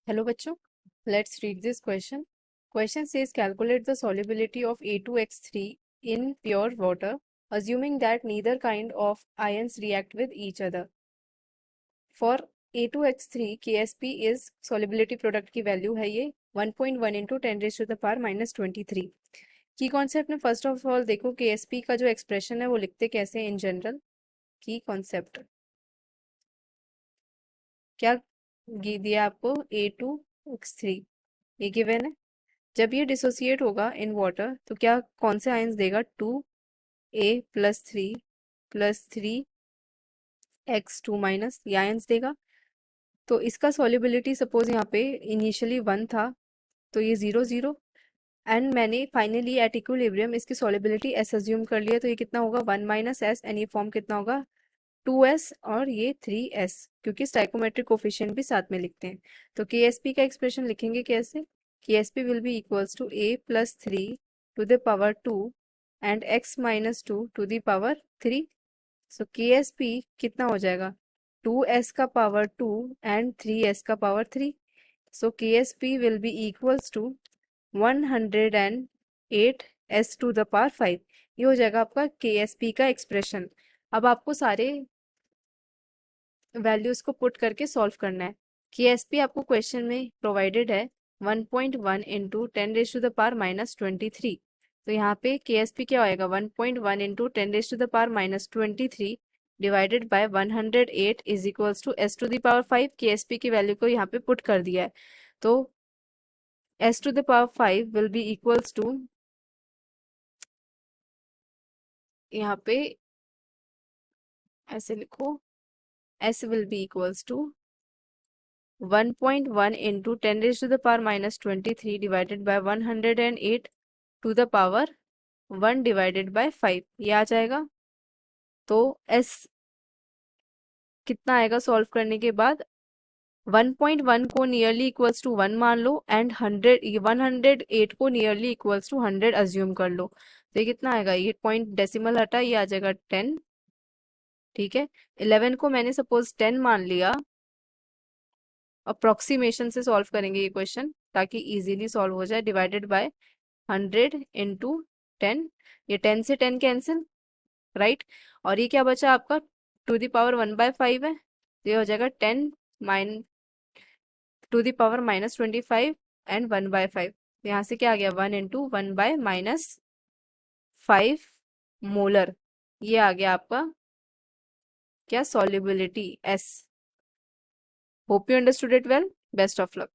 Hello बच्चों, let's read this question. Question says calculate the solubility of A2X3 in pure water, assuming that neither kind of ions react with each other. For A2X3, KSP is solubility product की value है ये 1.1 into 10 raised to the power minus 23. की concept में first of all देखो KSP का जो expression है वो लिखते कैसे इन जनरल. की कॉन्सेप्ट क्या दिया आपको A2X3 ये गिवन है. जब ये डिसोसिएट होगा इन वाटर तो क्या कौन से आयंस देगा 2A+3 माइनस ये आयंस देगा. तो इसका सॉल्युबिलिटी सपोज यहाँ पे इनिशियली 1 था तो ये 0 0 एंड मैंने फाइनली एट इक्विलिब्रियम इसकी सॉल्युबिलिटी एस अज्यूम कर लिया तो ये कितना होगा 1 माइनस एस एंड ये फॉर्म कितना होगा 2s और ये 3s क्योंकि स्टाइकोमेट्रिक कोफिशिएंट भी साथ में लिखते हैं. तो KSP का एक्सप्रेशन लिखेंगे कैसे. KSP will be equals to A+3 to the power 2 and x minus 2 to the power 3. So KSP कितना हो जाएगा 2s का पावर 2 and 3s का power 3. So KSP will be equals to 108 s to the power 5. ये हो जाएगा आपका KSP का एक्सप्रेशन. अब आपको सारे वैल्यूज को पुट करके सॉल्व करना है. KSP आपको क्वेश्चन में प्रोवाइडेड है 1.1 into 10 raise to the power minus 23. तो यहाँ पे KSP क्या होएगा 1.1 into 10 raise to the power minus 23 divided by 108 is equals to s to the power 5. KSP की वैल्यू को यहाँ पे पुट कर दिया है तो s to the power 5 will be equals to यहाँ पे ऐसे लिखो s will be equals to 1.1 into 10 raised to the power minus 23 divided by 108 to the power 1 divided by 5 ये आ जाएगा. तो s कितना आएगा सॉल्व करने के बाद 1.1 को नियरली इक्वल्स टू 1 मान लो एंड 108 को नियरली इक्वल्स टू 100 अज्यूम कर लो. तो ये कितना आएगा ये पॉइंट डेसिमल हटा ये आ जाएगा 10. ठीक है 11 को मैंने सपोज 10 मान लिया. अप्रोक्सीमेशन से सॉल्व करेंगे ये क्वेश्चन ताकि इजीली सॉल्व हो जाए. डिवाइडेड बाय 100 इंटू 10 ये 10 से 10 कैंसिल राइट. और ये क्या बचा आपका टू द पावर 1/5 है तो ये हो जाएगा 10 mine to the power minus 25 and 1/5. यहाँ से क्या आ गया 1 इंटू 1/-5 मोलर. ये आ गया आपका क्या solubility S. Hope you understood it well. Best of luck.